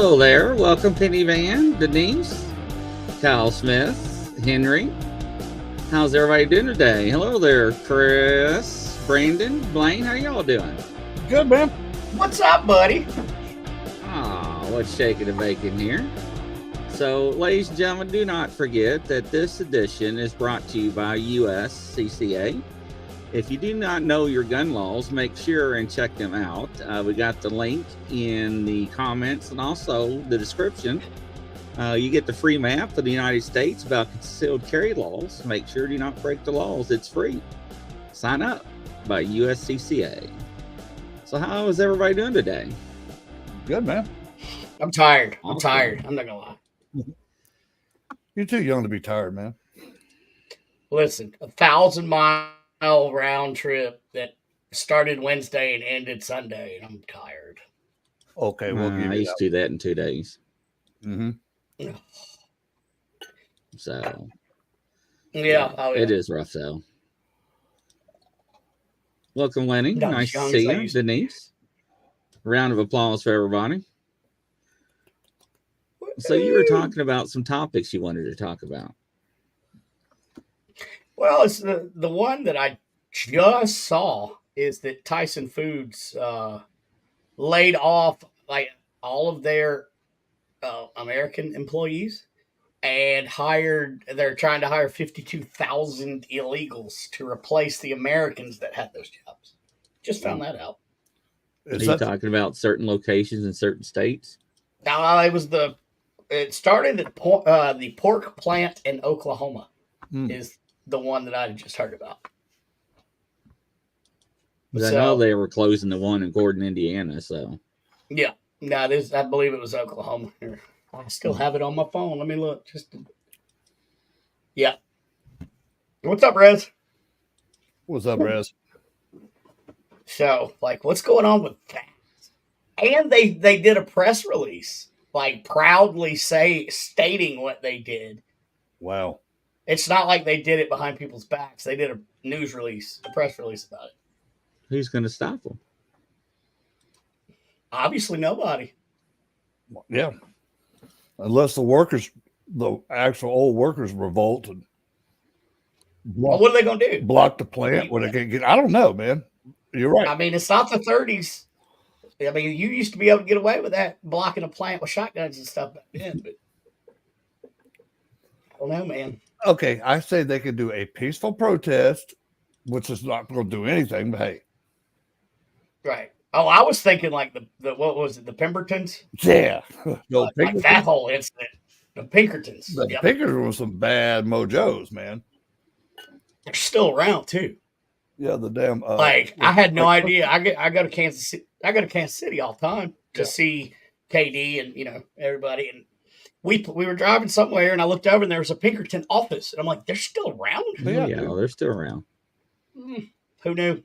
Hello there. Welcome, Penny Van, Denise, Kyle Smith, Henry. How's everybody doing today? Hello there, Chris, Brandon, Blaine. How y'all doing? Good, man. What's up, buddy? What's shaking and baking here? So, ladies and gentlemen, do not forget that this edition is brought to you by USCCA. If you do not know your gun laws, make sure and check them out. We got the link in the comments and also the description. You get the free map of the United States about concealed carry laws. Make sure do not break the laws. It's free. Sign up by USCCA. So how is everybody doing today? Good, man. I'm tired. Awesome. I'm tired. I'm not gonna lie. You're too young to be tired, man. Listen, 1,000-mile round trip that started Wednesday and ended Sunday, and I'm tired. Okay, we'll give I you used to do that in 2 days. Mm-hmm. So Yeah, it is rough though. Welcome, Lenny. Not Nice as to young see as I you, used to be. Denise. Round of applause for everybody. So you were talking about some topics you wanted to talk about. Well, it's the one that I just saw is that Tyson Foods laid off like all of their American employees and they're trying to hire 52,000 illegals to replace the Americans that had those jobs. Just found that out. Are you talking about certain locations in certain states? Now, it started at the pork plant in Oklahoma is the one that I just heard about. Because I know they were closing the one in Gordon, Indiana. So yeah, no, I believe it was Oklahoma. I still have it on my phone. Let me look. Yeah. What's up, Rez? What's up, Rez? So, what's going on with that? And they did a press release, proudly stating what they did. Wow. It's not like they did it behind people's backs. They did a press release about it. Who's going to stop them? Obviously, nobody. Yeah. Unless the actual old workers revolt and Well, what are they going to do? Block the plant when they can't get. I don't know, man. You're right. I mean, it's not the 30s. I mean, you used to be able to get away with that, blocking a plant with shotguns and stuff back then, but I don't know, man. Okay, I say they could do a peaceful protest, which is not going to do anything, but hey. Right. Oh, I was thinking the what was it, the Pembertons? Yeah. No, that whole incident. The Pinkertons. The Pinkertons were some bad mojos, man. They're still around too. Yeah, the damn. I had no idea. I go to Kansas City. I go to Kansas City all the time to see KD and everybody. And we were driving somewhere, and I looked over, and there was a Pinkerton office, and I'm like, they're still around? Yeah, they're still around. Who knew?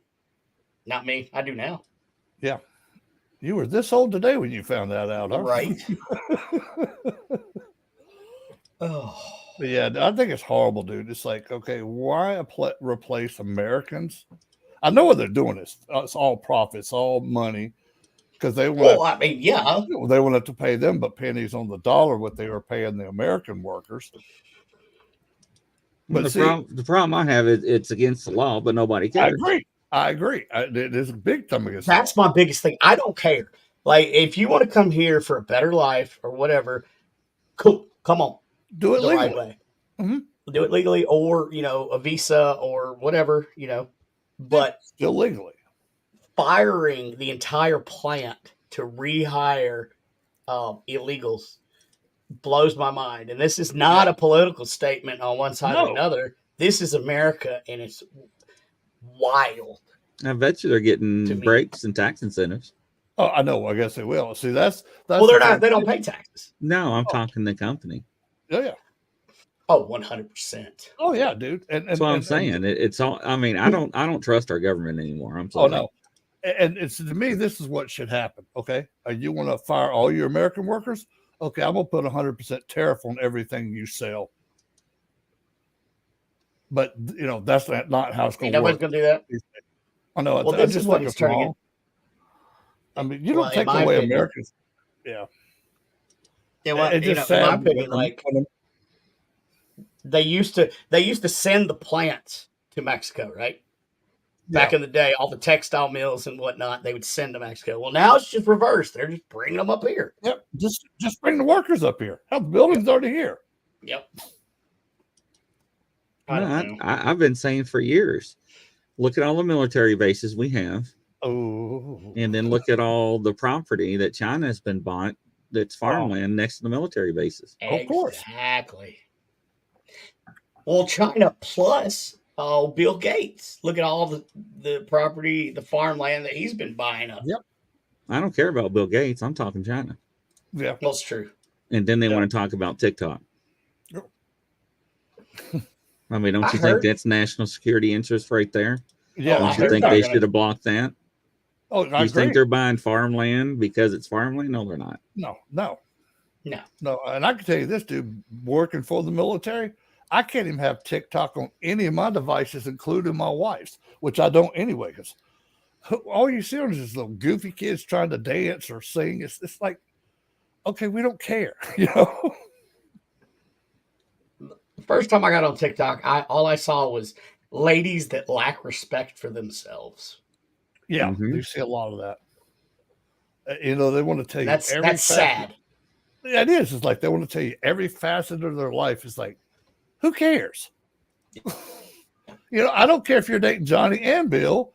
Not me. I do now. Yeah, you were this old today when you found that out, huh? Right. Oh. Yeah, I think it's horrible, dude. It's like, okay, why replace Americans? I know what they're doing. It's all profits, all money, because they want. Well, I mean, yeah, they want to pay them, but pennies on the dollar what they were paying the American workers. But the problem I have is it's against the law, but nobody cares. I agree. There's a big time against. That's my biggest thing. I don't care. If you want to come here for a better life or whatever, cool. Come on. Do it the legally. Right way. Mm-hmm. Do it legally, or a visa or whatever, but still legally. Firing the entire plant to rehire illegals blows my mind. And this is not a political statement on one side or another. This is America, and it's wild. I bet you they're getting breaks and tax incentives. Oh, I know. I guess they will. See, that's well, they're not. They don't pay taxes. No, I'm talking the company. Oh yeah. Oh, 100%. Oh yeah, dude. And that's what I'm saying. It's all. I mean, I don't trust our government anymore. I'm sorry. Oh no. And it's to me, this is what should happen. Okay, you want to fire all your American workers? Okay, I'm gonna put 100% tariff on everything you sell. But that's not how it's going to work. Nobody's going to do that. I know. Well, this is what it's turning. I mean, you don't take away Americans. Yeah. Yeah, well, It's just in my sad. opinion, like they used to send the plants to Mexico, right? Back Yeah. in the day, all the textile mills and whatnot, they would send to Mexico. Well, now it's just reversed. They're just bringing them up here. Yep. Just bring the workers up here. Hell, the building's already here. Yep. I've been saying for years, look at all the military bases we have, Oh. and then look at all the property that China has been bought that's farmland next to the military bases. Of course. Exactly. Well, China plus Bill Gates. Look at all the property, the farmland that he's been buying up. Yep. I don't care about Bill Gates. I'm talking China. Yeah. Well, it's true. And then they want to talk about TikTok. Yep. I mean, don't you think that's national security interest right there? Yeah. Don't you think they should have blocked that? Oh, you think they're buying farmland because it's farmland? No, they're not. No. No. And I can tell you this, dude, working for the military, I can't even have TikTok on any of my devices, including my wife's, which I don't anyway, because all you see is these little goofy kids trying to dance or sing. It's like, okay, we don't care, you know? The first time I got on TikTok, all I saw was ladies that lack respect for themselves. Yeah, Mm-hmm. you see a lot of that. You know, they want to tell you that's sad. Yeah, it is. It's like they want to tell you every facet of their life. Is like, who cares? You know, I don't care if you're dating Johnny and Bill.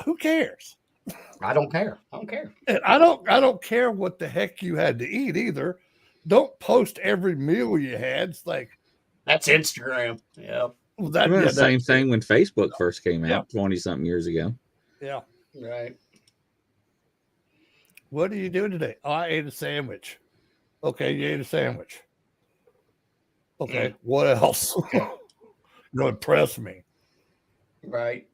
Who cares? I don't care. And I don't care what the heck you had to eat either. Don't post every meal you had. It's like that's Instagram. Yeah. Well, the same thing when Facebook first came out 20-something years ago. Yeah. Right. What are you doing today? Oh, I ate a sandwich. Okay, you ate a sandwich. Okay, what else? You're going to impress me. Right.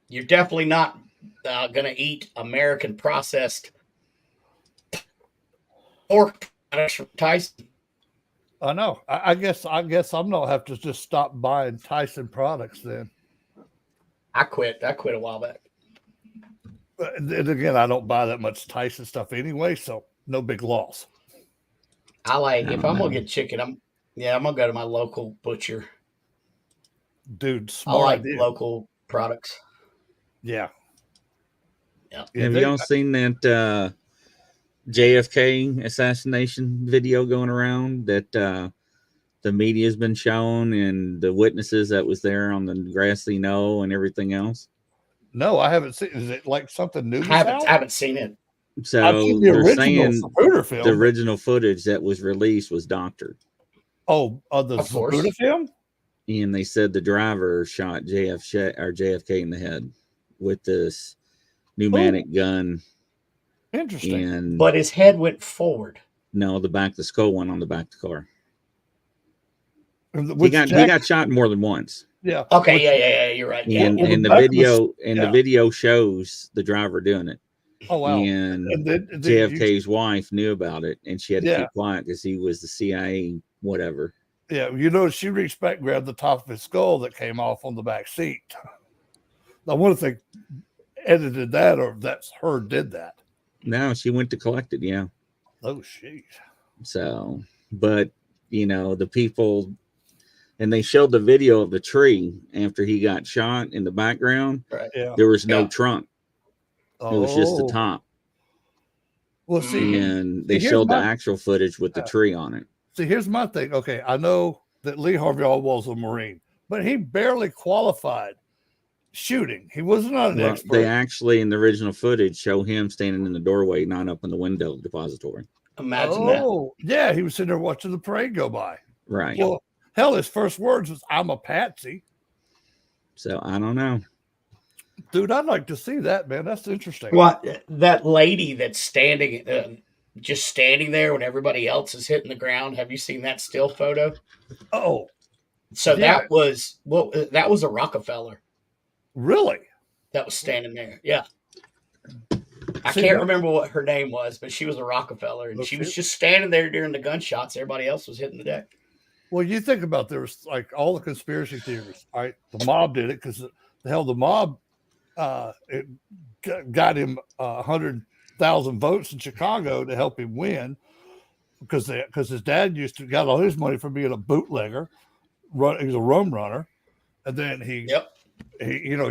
You're definitely not going to eat American processed pork from Tyson. I know. I guess I'm gonna have to just stop buying Tyson products then. I quit a while back. And again, I don't buy that much Tyson stuff anyway, so no big loss. I like if I'm gonna get chicken, I'm gonna go to my local butcher. Dude, smart I like idea. local products. Yeah. Have y'all seen that JFK assassination video going around that the media's been shown and the witnesses that was there on the grassy knoll and everything else? No, I haven't seen. Is it like something new? I haven't seen it. So they're saying the original footage that was released was doctored. Oh, the Zapruder film? And they said the driver shot JFK in the head with this pneumatic gun. Interesting. But his head went forward. No, the skull went on the back of the car. He got shot more than once. Yeah. Okay. Yeah. You're right. And the video shows the driver doing it. Oh wow. And JFK's wife knew about it, and she had to keep quiet because he was the CIA, whatever. Yeah, you know, she reached back, grabbed the top of his skull that came off on the back seat. I wonder if they edited that or that's her did that. No, she went to collect it. Yeah. Oh shit. So, but you know, the people, and they showed the video of the tree after he got shot in the background. Right. Yeah. There was no trunk. It was just the top. Well, see, and they showed the actual footage with the tree on it. See, here's my thing. Okay, I know that Lee Harvey Oswald was a Marine, but he barely qualified shooting. He was not an expert. They actually, in the original footage, show him standing in the doorway, not up in the window depository. Imagine that. Yeah, he was sitting there watching the parade go by. Right. Well, hell, his first words was, "I'm a patsy." So I don't know. Dude, I'd like to see that, man. That's interesting. Well, that lady that's just standing there when everybody else is hitting the ground. Have you seen that still photo? Oh, so that was a Rockefeller. Really? That was standing there. Yeah. I can't remember what her name was, but she was a Rockefeller, and she was just standing there during the gunshots. Everybody else was hitting the deck. Well, you think about there was like all the conspiracy theories. All right, the mob did it because the mob it got him 100,000 votes in Chicago to help him win. because his dad used to got all his money from being a bootlegger. He was a rum runner, and then he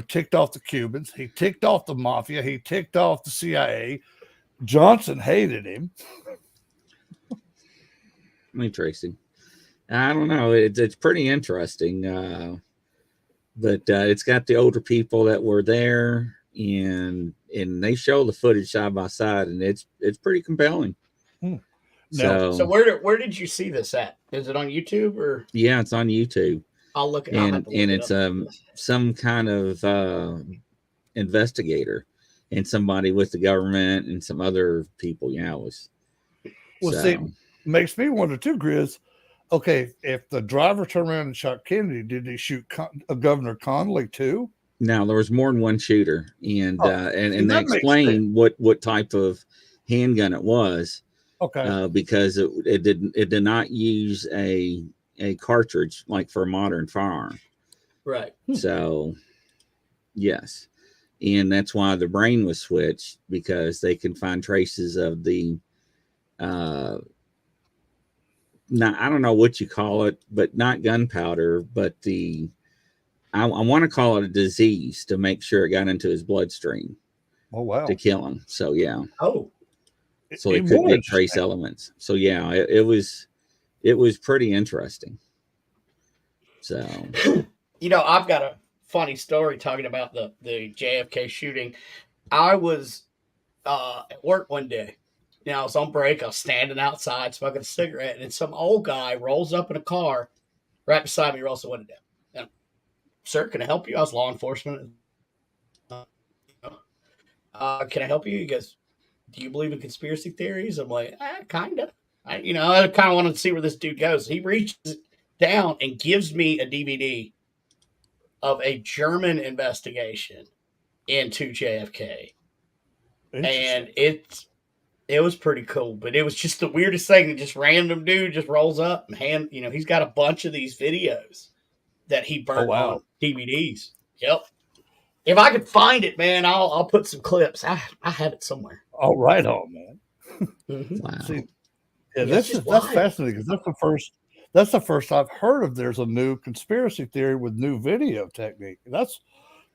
ticked off the Cubans. He ticked off the mafia. He ticked off the CIA. Johnson hated him. Tracy. I don't know. It's pretty interesting. But it's got the older people that were there, and they show the footage side by side, and it's pretty compelling. So where did you see this at? Is it on YouTube or? Yeah, it's on YouTube. I'll look at and it's some kind of investigator and somebody with the government and some other people. Yeah, it was. See, makes me wonder too, Grizz. Okay, if the driver turned around and shot Kennedy, did he shoot Governor Connolly too? No, there was more than one shooter, and they explained what type of handgun it was. Okay, because it did not use a cartridge like for a modern firearm. Right. So, yes, and that's why the brain was switched, because they can find traces of the not, I don't know what you call it, but not gunpowder, but I want to call it a disease to make sure it got into his bloodstream. Oh wow! To kill him. So yeah. Oh. So they couldn't get trace elements. So yeah, it was pretty interesting. So I've got a funny story talking about the JFK shooting. I was at work one day. I was on break. I was standing outside smoking a cigarette, and some old guy rolls up in a car right beside me, rolls the window down. And, sir, can I help you? I was law enforcement. Can I help you? He goes, do you believe in conspiracy theories? I'm like, kind of. I kind of wanted to see where this dude goes. He reaches down and gives me a DVD of a German investigation into JFK. And it was pretty cool, but it was just the weirdest thing. That just random dude just rolls up and he's got a bunch of these videos that he burnt on DVDs. Yep. If I could find it, man, I'll put some clips. I have it somewhere. All right, man. Mm-hmm. Wow. See, yeah, that's fascinating, because that's the first I've heard of. There's a new conspiracy theory with new video technique. That's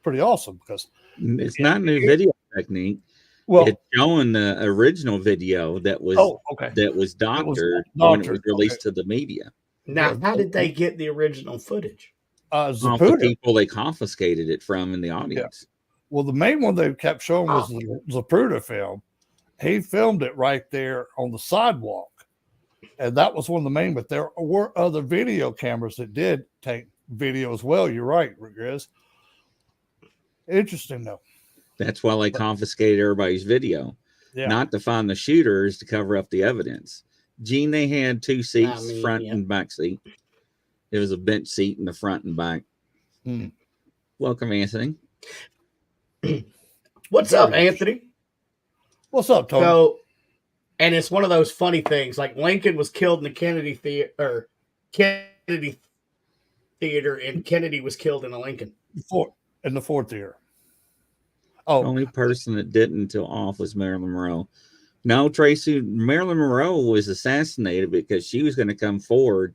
pretty awesome, because it's not new video technique. Well, it's showing the original video that was doctored when it was released to the media. Now, how did they get the original footage? The people they confiscated it from in the audience. Yeah. Well, the main one they kept showing was the Zapruder film. He filmed it right there on the sidewalk, and that was one of the main. But there were other video cameras that did take video as well. You're right, Grizz. Interesting, though. That's why they confiscated everybody's video, not to find the shooters, to cover up the evidence. Gene, they had two seats, front and back seat. It was a bench seat in the front and back. Welcome, Anthony. What's up, Anthony? What's up, Tony? So, and it's one of those funny things. Like, Lincoln was killed in the Kennedy Theater, and Kennedy was killed in the Lincoln. In the Ford Theater. Oh, the only person that didn't until off was Marilyn Monroe. No, Tracy, Marilyn Monroe was assassinated because she was going to come forward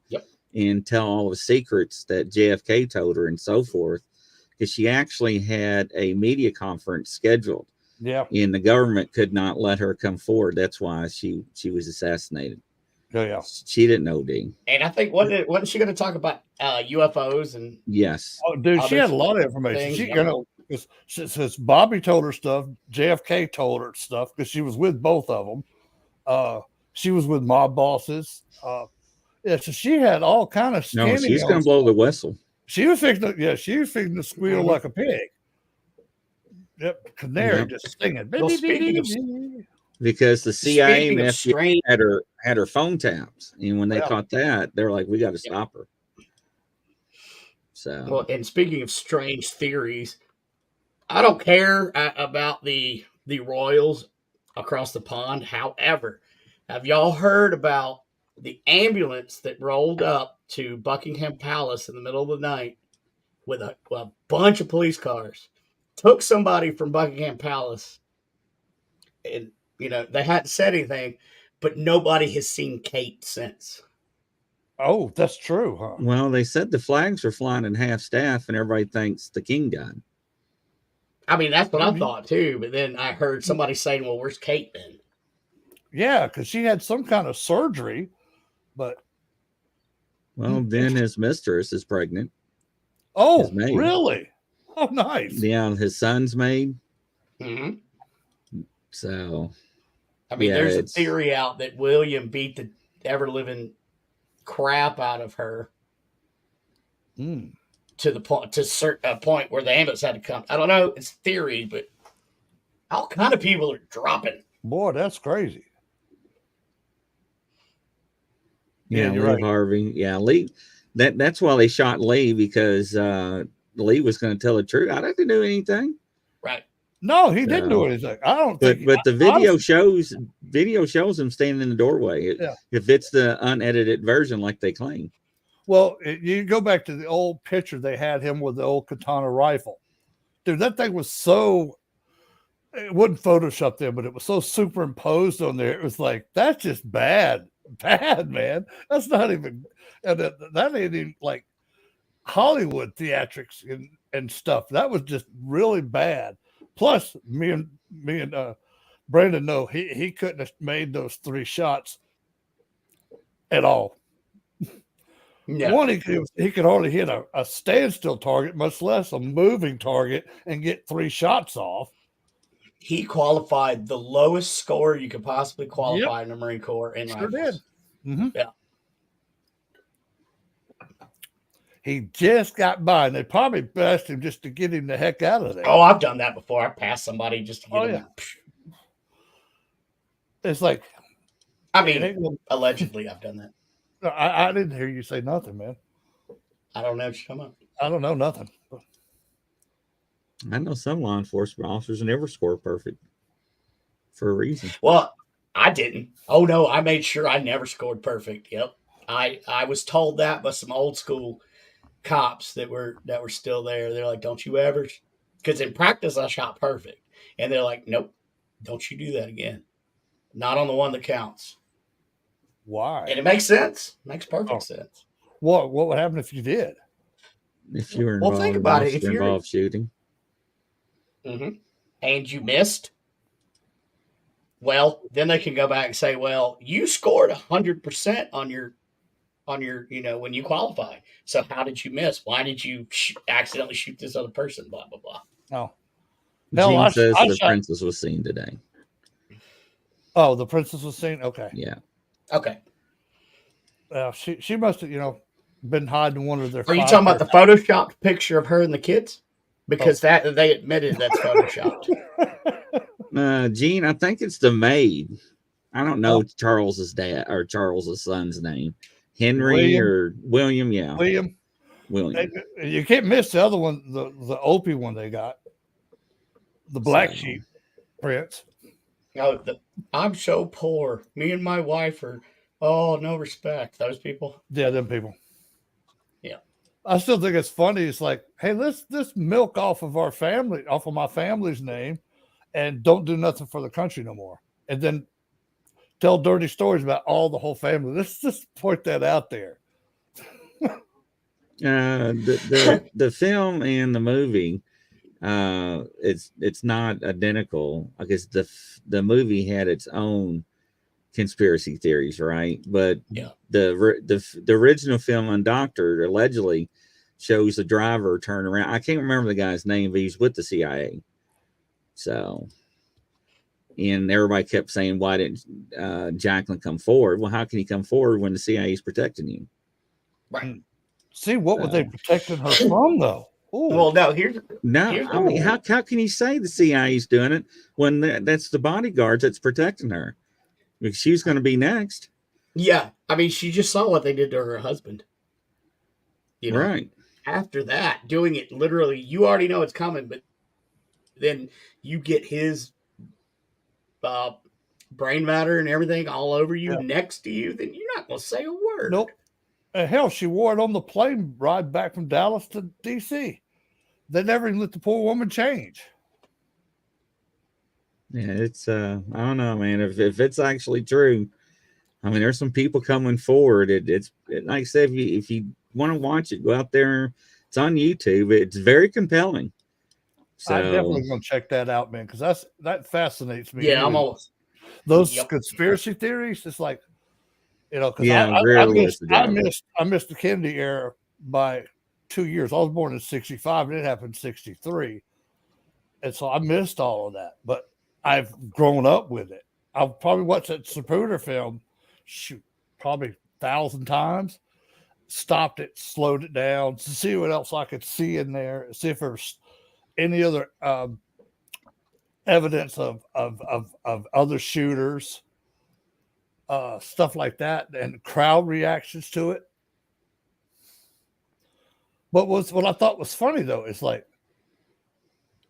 and tell all the secrets that JFK told her and so forth, because she actually had a media conference scheduled. Yeah. And the government could not let her come forward. That's why she was assassinated. Yeah. She didn't know, Dean. And I think, wasn't she going to talk about UFOs? And yes. Oh, dude, she had a lot of information. Since Bobby told her stuff, JFK told her stuff, because she was with both of them. She was with mob bosses. So she had all kind of. No, she's going to blow the whistle. She was fixing to squeal like a pig. Yep, canary just singing. Because the CIA and FBI had her phone taps, and when they caught that, they're like, "We got to stop her." So, well, and speaking of strange theories, I don't care about the royals across the pond. However, have y'all heard about the ambulance that rolled up to Buckingham Palace in the middle of the night with a bunch of police cars, took somebody from Buckingham Palace, and they hadn't said anything, but nobody has seen Kate since. Oh, that's true, huh? Well, they said the flags are flying in half staff, and everybody thinks the king died. I mean, that's what I Mhm. thought too. But then I heard somebody saying, "Well, where's Kate been?" Yeah, because she had some kind of surgery, but Well, then his mistress is pregnant. oh, maid. really? Oh, nice. Yeah, his son's maid. Mm-hmm. So, I mean, yeah, there's a it's- theory out that William beat the ever living crap out of her Mm. to the point a point where the ambulance had to come. I don't know. It's theory, but all kind of people are dropping. Boy, that's crazy. yeah, you're Lee right. Harvey. Yeah, Lee. That's why they shot Lee, because Lee was going to tell the truth. I didn't do anything. Right. No, he didn't do So- anything. I don't But think. but the video honestly- shows him standing in the doorway. Yeah. If it's the unedited version, like they claim. Well, you go back to the old picture they had him with the old katana rifle. Dude, that thing was so. It wasn't Photoshop there, but it was so superimposed on there. It was like, that's just bad. Bad, man. That's not even. And that ain't even like Hollywood theatrics and stuff. That was just really bad. Plus, me and Brandon know he couldn't have made those 3 shots at all. Yeah. One, he could hardly hit a standstill target, much less a moving target, and get 3 shots off. He qualified the lowest score you could possibly qualify in the Marine Corps in Sure rifles. did. Mm-hmm. Yeah. He just got by, and they probably best him just to get him the heck out of there. Oh, I've done that before. I passed somebody just to get Oh, them. It's like, I mean, allegedly, I've done that. I didn't hear you say nothing, man. I don't know what you're talking about. I don't know nothing. I know some law enforcement officers never score perfect for a reason. Well, I didn't. Oh no, I made sure I never scored perfect. Yep. I was told that by some old school cops that were still there. They're like, "Don't you ever," because in practice I shot perfect, and they're like, "Nope, don't you do that again. Not on the one that counts." Why? And it makes sense. Makes perfect sense. What would happen if you did? If you were Well, involved, think about it. if If you're you're- involved shooting, Mm-hmm. And you missed. Well, then they can go back and say, "Well, you scored 100% on your, when you qualify. So how did you miss? Why did you accidentally shoot this other person? Blah blah blah." Oh, hell, Gene says I the shot- princess was seen today. Oh, the princess was seen. Okay, Yeah, Okay. she must have been hiding one of their. Are you 5 talking about the photoshopped picture of her and the kids? Because that they admitted that's photoshopped. Gene, I think it's the maid. I don't know Charles's dad or Charles's son's name, Henry William? or William. Yeah, William? William. You can't miss the other one, the Opie one they got, the black So- sheep prince. No, I'm so poor. Me and my wife are. Oh, no respect. Those people. Yeah, them people. Yeah. I still think it's funny. It's like, hey, let's milk off of our family, off of my family's name, and don't do nothing for the country no more. And then tell dirty stories about the whole family. Let's just point that out there. The film and the movie, it's not identical. I guess the movie had its own conspiracy theories, right? But Yeah. the original film Undoctored allegedly shows the driver turn around. I can't remember the guy's name, but he's with the CIA. So, and everybody kept saying, "Why didn't Jacqueline come forward?" Well, how can he come forward when the CIA is protecting you? Right. See, what were they protecting her from, though? Ooh. Well, no. Here's No, Here's I mean, how can you say the CIA is doing it when that's the bodyguards that's protecting her? Because she's going to be next, yeah. I mean, she just saw what they did to her husband. right? After that, doing it literally, you already know it's coming, but then you get his brain matter and everything all over you, next to you, then you're not going to say a word. Nope. And hell, she wore it on the plane ride back from Dallas to D.C. They never even let the poor woman change. Yeah, it's I don't know, man. If it's actually true, I mean, there's some people coming forward. It's like I said, if you want to watch it, go out there. It's on YouTube. It's very compelling. So I'm definitely going to check that out, man, because that fascinates me. Yeah, I'm anyway. almost Those Yep. conspiracy theories. It's like, because Yeah, I rarely missed is the devil. I missed the Kennedy era by 2 years. I was born in '65, and it happened in '63, and so I missed all of that. But I've grown up with it. I've probably watched that Zapruder film, probably 1,000 times. Stopped it, slowed it down to see what else I could see in there, see if there's any other evidence of other shooters, stuff like that, and crowd reactions to it. But what I thought was funny though is like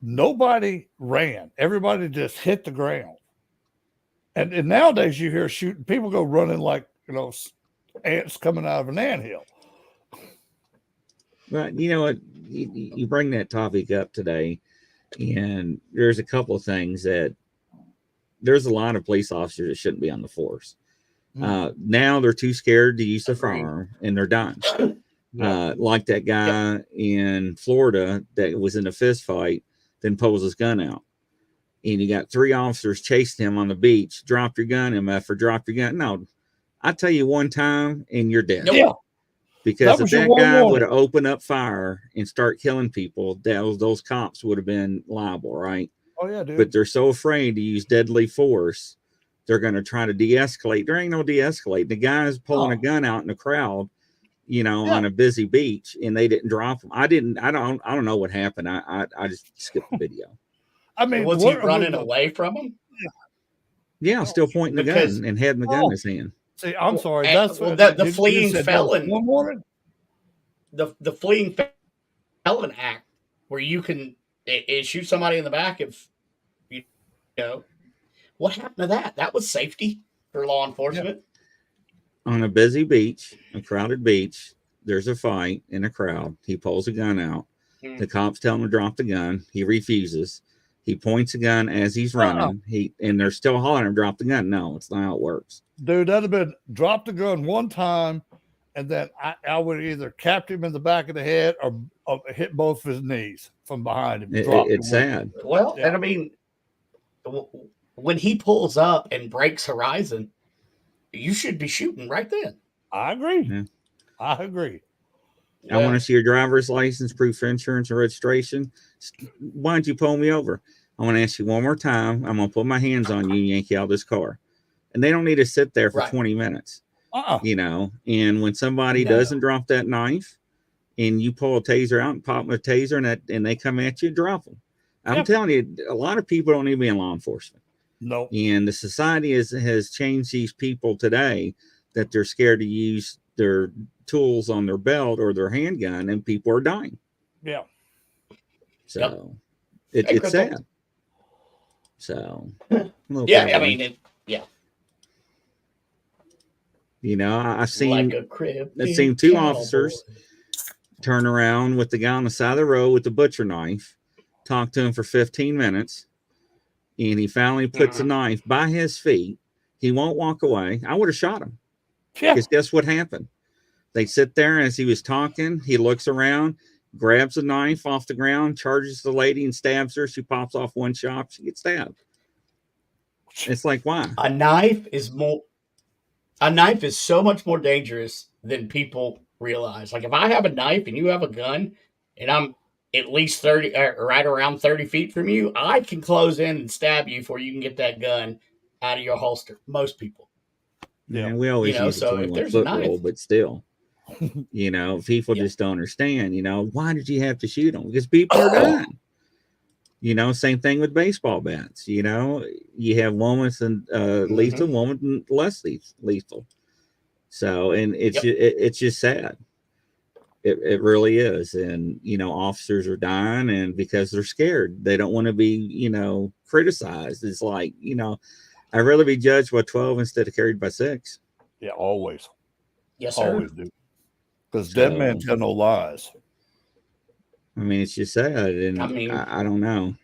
nobody ran, everybody just hit the ground. And nowadays you hear shooting, people go running like ants coming out of an anthill. But you know what? You bring that topic up today, and there's a couple of things that there's a lot of police officers that shouldn't be on the force. Now they're too scared to use the firearm, and they're done. Like that guy in Florida that was in a fist fight, then pulls his gun out. And you got 3 officers chasing him on the beach. Drop your gun, MF, or drop your gun. No, I tell you one time and you're dead. Yeah. Because if that guy would have opened up fire and start killing people, those cops would have been liable, right? Oh, yeah, dude. But they're so afraid to use deadly force, they're going to try to de-escalate. There ain't no de-escalate. The guy's pulling a gun out in the crowd, on a busy beach, and they didn't drop him. I don't know what happened. I just skipped the video. I mean, was he running away from him? Yeah, still pointing the gun and having the gun in his hand. See, I'm sorry. That's the fleeing felon. The fleeing felon act, where you can shoot somebody in the back if what happened to that? That was safety for law enforcement. Yeah. On a busy beach, a crowded beach, there's a fight in a crowd. He pulls a gun out. The cops tell him to drop the gun. He refuses. He points a gun as he's running. And they're still hollering him, drop the gun. No, it's not how it works. Dude, that'd have been drop the gun one time, and then I would either cap him in the back of the head or hit both of his knees from behind him. It's sad. Well, and I mean, when he pulls up and breaks horizon, you should be shooting right then. I agree. Yeah. I agree. I want to see your driver's license, proof of insurance and registration. Why don't you pull me over? I want to ask you one more time. I'm going to put my hands on you and yank you out of this car. And they don't need to sit there for 20 minutes. And when somebody doesn't drop that knife and you pull a taser out and pop them a taser and they come at you, drop them. I'm telling you, a lot of people don't need to be in law enforcement. No. And the society has changed these people today that they're scared to use their tools on their belt or their handgun, and people are dying. Yeah. So it's sad. So I mean, I've seen like a crib. I've seen 2 officers turn around with the guy on the side of the road with the butcher knife, talk to him for 15 minutes, and he finally puts a knife by his feet. He won't walk away. I would have shot him. Because guess what happened? They sit there, and as he was talking, he looks around, grabs a knife off the ground, charges the lady and stabs her. She pops off one shot. She gets stabbed. It's like, why? A knife is so much more dangerous than people realize. Like, if I have a knife and you have a gun and I'm at least right around 30 feet from you, I can close in and stab you before you can get that gun out of your holster. Most people. Yeah, and we always use a 21-foot rule, but still, people just don't understand. Why did you have to shoot them? Because people are dying. Same thing with baseball bats. You have one with lethal, one with less lethal. So, and it's just sad. It really is. And, officers are dying, and because they're scared, they don't want to be, criticized. It's like, I'd rather be judged by 12 instead of carried by 6. Yeah, always. Yes, sir. Always do. Because dead man tell no lies. I mean, it's just sad, and I don't know.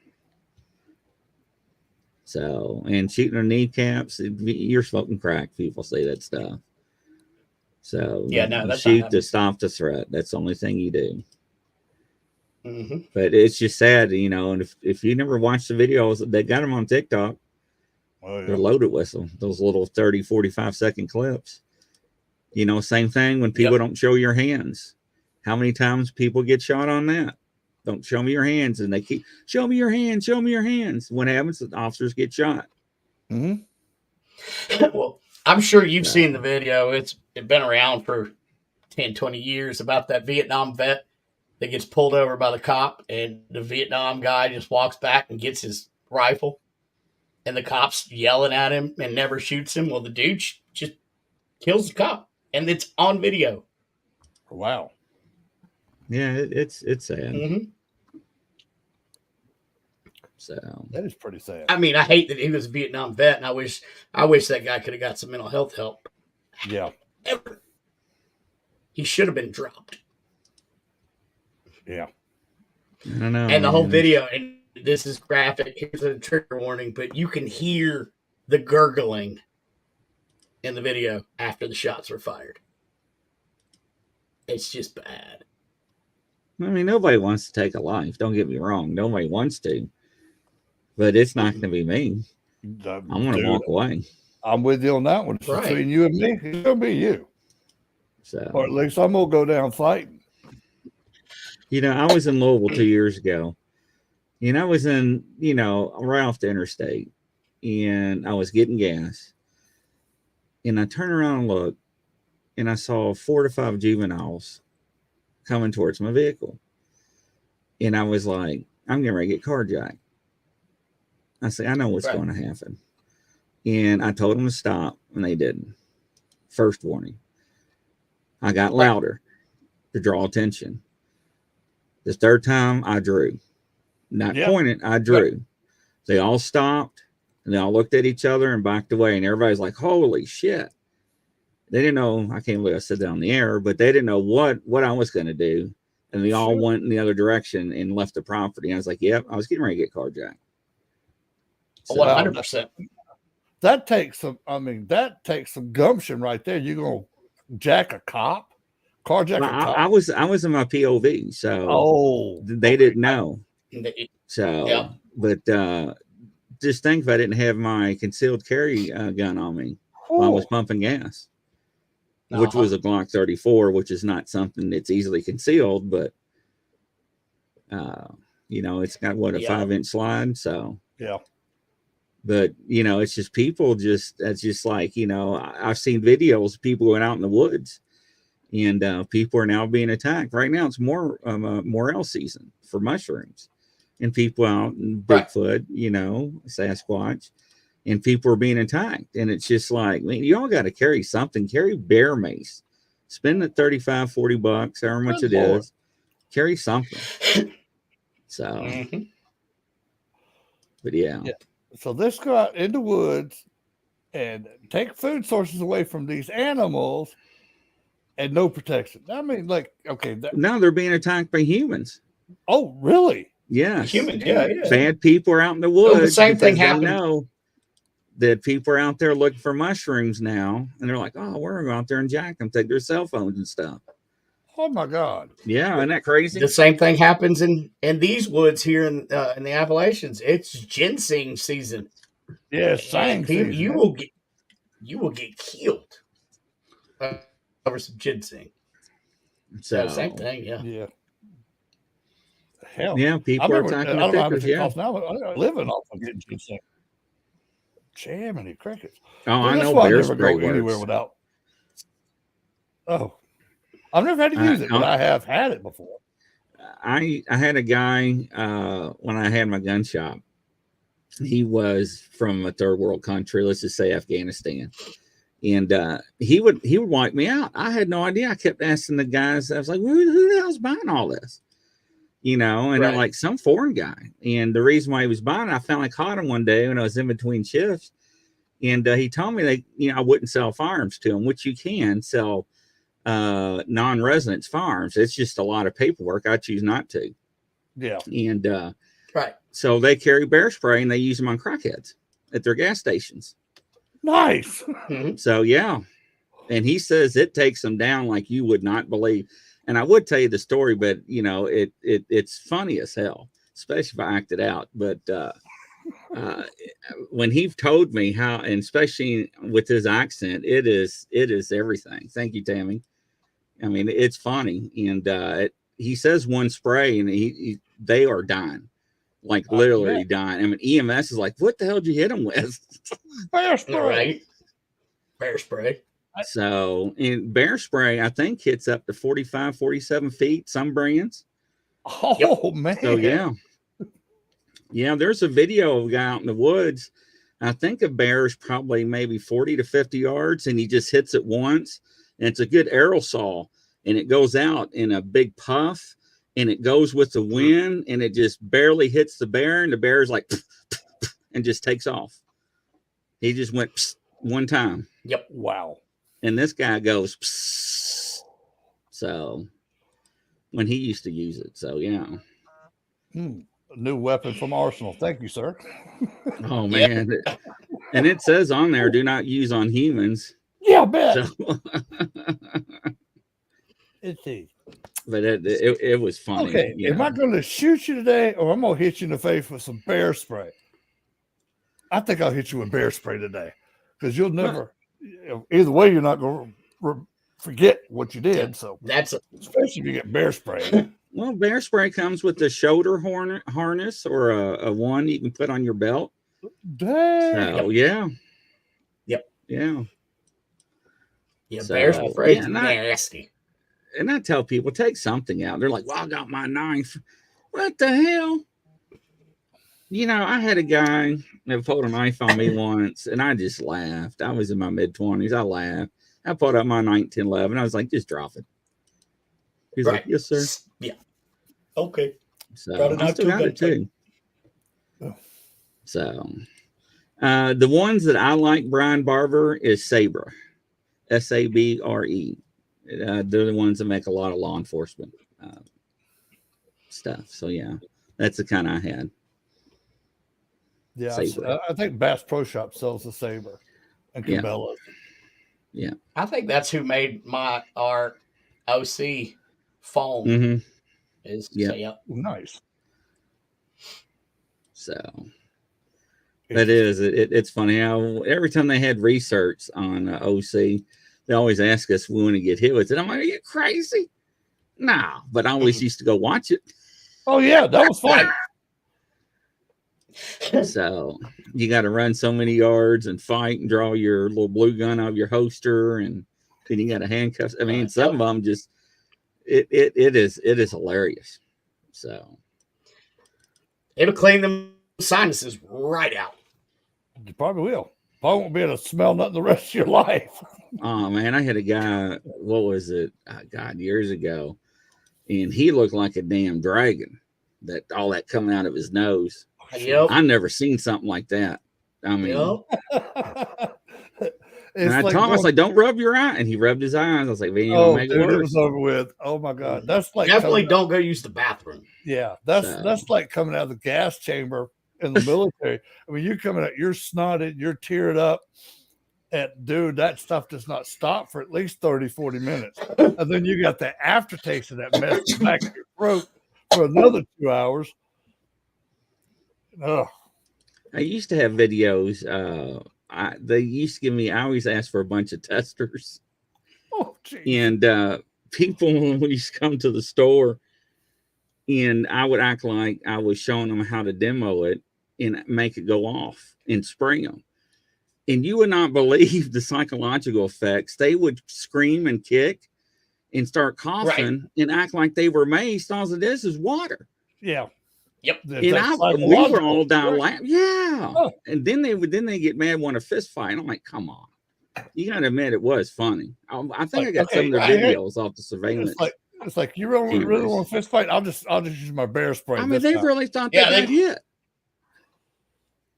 So, and shooting their kneecaps, you're smoking crack. People say that stuff. So, Yeah, no, you that's shoot not to stop the threat. That's the only thing you do. Mm-hmm. But it's just sad, you know. And if you never watched the videos, they got them on TikTok. Oh, yeah. They're loaded with them, those little 30, 45-second clips. You know, same thing when people don't show your hands. How many times people get shot on that? Don't show me your hands. And they keep, show me your hands, show me your hands. What happens? The officers get shot. Mm-hmm. Well, I'm sure you've seen the video. It's been around for 10, 20 years about that Vietnam vet that gets pulled over by the cop, and the Vietnam guy just walks back and gets his rifle, and the cop's yelling at him and never shoots him. Well, the dude just kills the cop, and it's on video. Wow. Yeah, it's sad. Mm-hmm. So that is pretty sad. I mean, I hate that he was a Vietnam vet, and I wish that guy could have got some mental health help. Yeah. Ever. He should have been dropped. Yeah. I don't know. And the whole video, and this is graphic. Here's a trigger warning, but you can hear the gurgling in the video after the shots were fired. It's just bad. I mean, nobody wants to take a life. Don't get me wrong. Nobody wants to. But it's not going to be me. I'm going to walk away. I'm with you on that one. It's between you and me. It's going to be you. So, or at least I'm going to go down fighting. You know, I was in Louisville 2 years ago. And I was in, you know, right off the interstate. And I was getting gas. And I turned around and looked. And I saw 4 to 5 juveniles coming towards my vehicle. And I was like, I'm getting ready to get carjacked. I said, I know what's going to happen. And I told them to stop, and they didn't. First warning. I got louder to draw attention. The third time, I drew. Not pointed, I drew. They all stopped, and they all looked at each other and backed away. And everybody's like, holy shit. They didn't know, I can't believe I said that on the air, but they didn't know what I was going to do. And they all went in the other direction and left the property. I was like, yep, I was getting ready to get carjacked. So, 100%. That takes some gumption right there. You're going to jack a cop? Carjack a cop? I was in my POV, so they didn't know. So, but just think if I didn't have my concealed carry gun on me while I was pumping gas. Which was a Glock 34, which is not something that's easily concealed, but you know, it's got a 5-inch slide. So but you know, it's just people that's just like, you know, I've seen videos of people going out in the woods, and people are now being attacked. Right now, it's morel season for mushrooms, and people out in Bigfoot, you know, Sasquatch. And people are being attacked. And it's just like, man, you all got to carry something. Carry bear mace. Spend the $35, $40, however much it is. Carry something. So, but yeah. So let's go out in the woods and take food sources away from these animals and no protection. I mean, like, okay. Now they're being attacked by humans. Oh, really? Yes. Humans, yeah. Bad people are out in the woods. The same thing happened. Know that people are out there looking for mushrooms now, and they're like, oh, we're going to go out there and jack them, take their cell phones and stuff. Oh my God. Yeah, isn't that crazy? The same thing happens in these woods here in the Appalachians. It's ginseng season. Yeah, season. You will get killed over some ginseng. So same thing, yeah. Hell, yeah, people are attacking the pickers. Yeah, now I'm living off of getting ginseng. Jiminy crickets. Oh, I know. I never go anywhere without. Oh, I've never had to use it, but I have had it before. I had a guy when I had my gun shop. He was from a third world country, let's just say Afghanistan, and he would wipe me out. I had no idea. I kept asking the guys. I was like, "Who the hell's buying all this?" You know, and I'm like, some foreign guy. And the reason why he was buying it, I finally caught him one day when I was in between shifts. And he told me that, you know, I wouldn't sell firearms to him, which you can sell non-residence firearms. It's just a lot of paperwork. I choose not to. Yeah. And so they carry bear spray and they use them on crackheads. at their gas stations. Nice. So yeah, and he says it takes them down like you would not believe. And I would tell you the story, but you know, it's funny as hell, especially if I act it out. But when he told me how, and especially with his accent, it is everything. Thank you, Tammy. I mean, it's funny, and he says one spray, and they are dying, like literally dying. I mean, EMS is like, "What the hell did you hit them with?" Bear spray. Right. Bear spray. So, in bear spray, I think hits up to 45, 47 feet, some brands. Oh, man. So, yeah. Yeah, there's a video of a guy out in the woods. I think a bear is probably maybe 40 to 50 yards, and he just hits it once. And it's a good aerosol, and it goes out in a big puff, and it goes with the wind, and it just barely hits the bear, and the bear's like, and just takes off. He just went one time. Yep. Wow. And this guy goes, psst. So when he used to use it. So, yeah. A new weapon from Arsenal. Thank you, sir. Oh, man. And it says on there, do not use on humans. Yeah, I bet. So, It's easy. but it was funny. Okay, am I going to shoot you today, or I'm going to hit you in the face with some bear spray? I think I'll hit you with bear spray today, because you'll never. Either way, you're not going to forget what you did. So That's especially if you get bear spray. Well, bear spray comes with a shoulder harness or a one you can put on your belt. Dang. So, yeah. Yep. Yeah. yeah. So, Bear spray yeah, is and nasty. And I tell people, take something out. They're like, well, I got my knife. What the hell? You know, I had a guy that pulled a knife on me once, and I just laughed. I was in my mid-20s. I laughed. I pulled up my 1911. I was like, just drop it. He's like, yes, sir. Yeah. Okay. So Got a I knife still too, got it gunplay. too. So the ones that I like, Brian Barber, is Sabre. Sabre. They're the ones that make a lot of law enforcement stuff. So, yeah, that's the kind I had. Yeah, Sabre. I think Bass Pro Shop sells the Sabre and Yeah. Cabela's. Yeah. I think that's who made our OC phone. Mm-hmm. Is Yep. yep. Nice. So it's funny how every time they had research on OC, they always ask us when we want to get hit with it. I'm like, are you crazy? Nah, but I always used to go watch it. Oh yeah, that was fun. So you got to run so many yards and fight and draw your little blue gun out of your holster, and then you got to handcuff. I mean, some of them just it is hilarious. So It'll clean them sinuses right out. You probably will. Probably won't be able to smell nothing the rest of your life. oh man, I had a guy. What was it? Oh, God, years ago, and he looked like a damn dragon. That all that coming out of his nose. Yep. I never seen something like that. I mean, and I told him, I was like, don't rub your eye. And he rubbed his eyes. I was like, man, you oh, make dude, it worse. it was over with. Oh my God. That's like Definitely don't go use the bathroom. Yeah, that's like coming out of the gas chamber in the military. I mean, you're coming out, you're snotted, you're teared up. And dude, that stuff does not stop for at least 30, 40 minutes. And then you got the aftertaste of that mess back in your throat for another 2 hours. Ugh. I used to have videos. They used to give me, I always asked for a bunch of testers. Oh, geez. And people when used to come to the store, and I would act like I was showing them how to demo it and make it go off and spray them. And you would not believe the psychological effects. They would scream and kick and start coughing and act like they were maced. All it is water. Yeah. Yep. And we were all down laughing. Yeah. Oh. And then they get mad, want a fist fight. I'm like, come on. You gotta admit it was funny. I think I got some of the videos off the surveillance. It's like you really want a fist fight? I'll just use my bear spray. I mean, they really thought Yeah, that hit.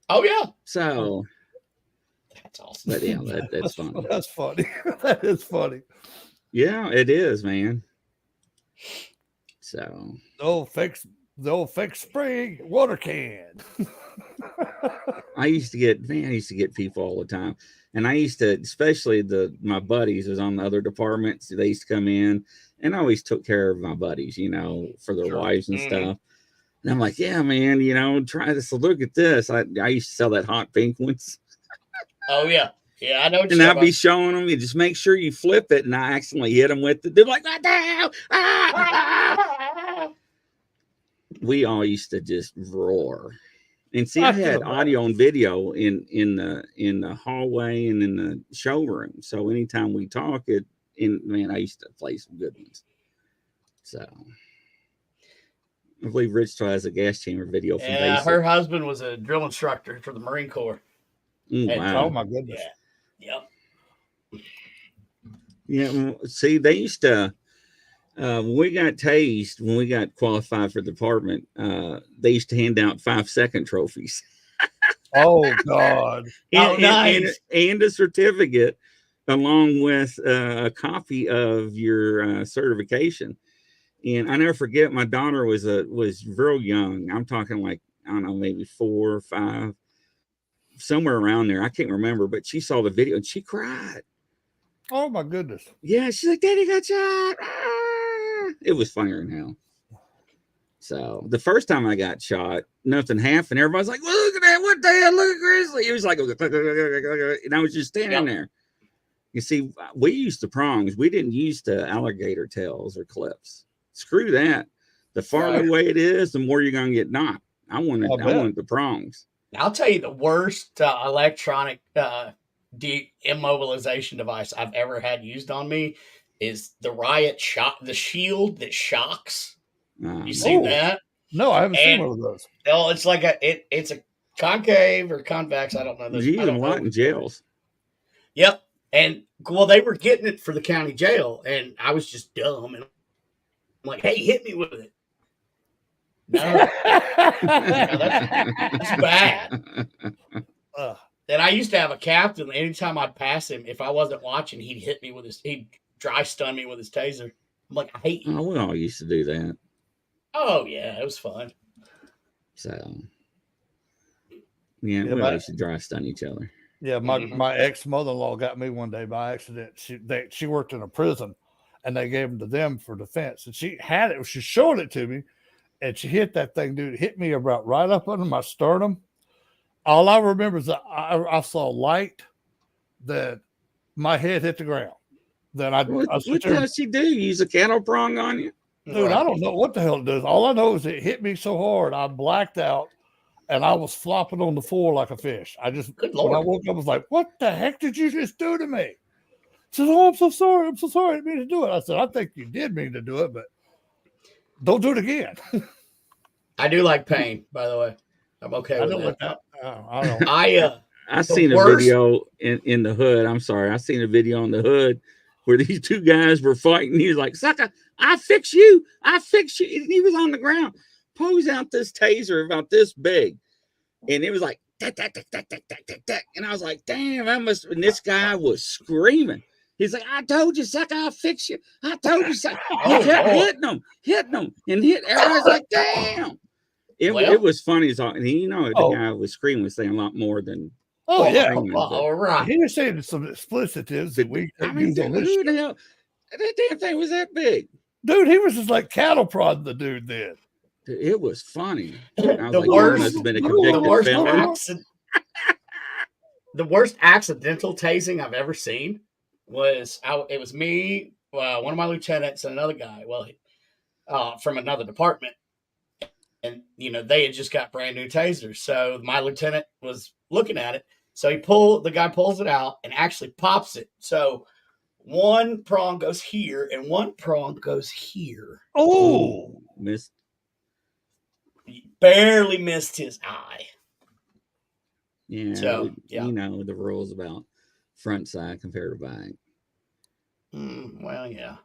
Oh yeah. So That's awesome. but yeah, that's funny. That's funny. That is funny. Yeah, it is, man. So Oh, The old fake spring water can. I used to get people all the time. And I used to, especially my buddies was on the other departments. They used to come in and I always took care of my buddies, for their Sure. wives and stuff. And I'm like, yeah, man, try this. Look at this. I used to sell that hot pink ones. Oh yeah. Yeah, I know. And I'd be showing them. You just make sure you flip it, and I accidentally hit them with it. They're like, "What the hell?" We all used to just roar. And see, I had audio and video in the hallway and in the showroom. So anytime we talk, I used to play some good ones. So I believe Rich still has a gas chamber video from Basic. Her husband was a drill instructor for the Marine Corps. Wow. Oh my goodness. Yep. Yeah. See, they used to, when we got tased, when we got qualified for the department, they used to hand out 5-second trophies. Oh God. Nice. And a certificate along with a copy of your certification. And I never forget, my daughter was real young. I'm talking like, I don't know, maybe 4 or 5. Somewhere around there, I can't remember, but she saw the video and she cried. Oh my goodness! Yeah, she's like, "Daddy got shot!" Ah! It was funnier than hell. So the first time I got shot, nothing happened. Everybody's like, well, "Look at that! What the hell? Look at Grizzly!" He was like, and I was just standing there. You see, we used the prongs. We didn't use the alligator tails or clips. Screw that. The farther away it is, the more you're gonna get knocked. I wanted the prongs. I'll tell you the worst electronic immobilization device I've ever had used on me is the Riot the shield that shocks. You see that? No, I haven't seen one of those. No, it's like it's a concave or convex. I don't know. You use them a lot in jails. Yep. And well, they were getting it for the county jail, and I was just dumb, and I'm like, "Hey, hit me with it." No, that's bad. And I used to have a captain. Anytime I'd pass him, if I wasn't watching, he'd hit me he'd dry stun me with his taser. I'm like, I hate you. Oh, we all used to do that. Oh yeah, it was fun. So yeah, we all used to dry stun each other. Yeah, my ex mother-in-law got me one day by accident. She worked in a prison, and they gave them to them for defense. And she had it. She showed it to me. And she hit that thing, dude. It hit me about right up under my sternum. All I remember is that I saw light, that my head hit the ground. Then what does she do? Use a cattle prong on you? Dude, I don't know what the hell it does. All I know is it hit me so hard, I blacked out, and I was flopping on the floor like a fish. When I woke up, I was like, what the heck did you just do to me? She said, oh, I'm so sorry. I'm so sorry. I didn't mean to do it. I said, I think you did mean to do it, but don't do it again. I do like pain, by the way. I'm okay with that. I don't know. I seen a video in the hood. I'm sorry. I seen a video in the hood where these two guys were fighting. He was like, "Sucker, I fix you. I fix you." And he was on the ground, pulls out this taser about this big. And it was like, tack, tack, tack, tack, tack, tack, tack, tack. And I was like, damn, and this guy was screaming. He's like, I told you, sucker, I'll fix you. I told you, sucker. He kept hitting them, and everybody's like, damn. It was funny. And the guy was screaming, saying a lot more than. Oh, yeah. All right. He was saying some explicitives that we use on this. Who the hell? That damn thing was that big. Dude, he was just like cattle prodding the dude then. It was funny. I was the worst accidental tasing I've ever seen was it was me, one of my lieutenants, and another guy. Well, from another department, and they had just got brand new tasers. So my lieutenant was looking at it. So the guy pulls it out and actually pops it. So one prong goes here and one prong goes here. Oh, missed. He barely missed his eye. Yeah. So, the rules about front side compared to back. Well, yeah.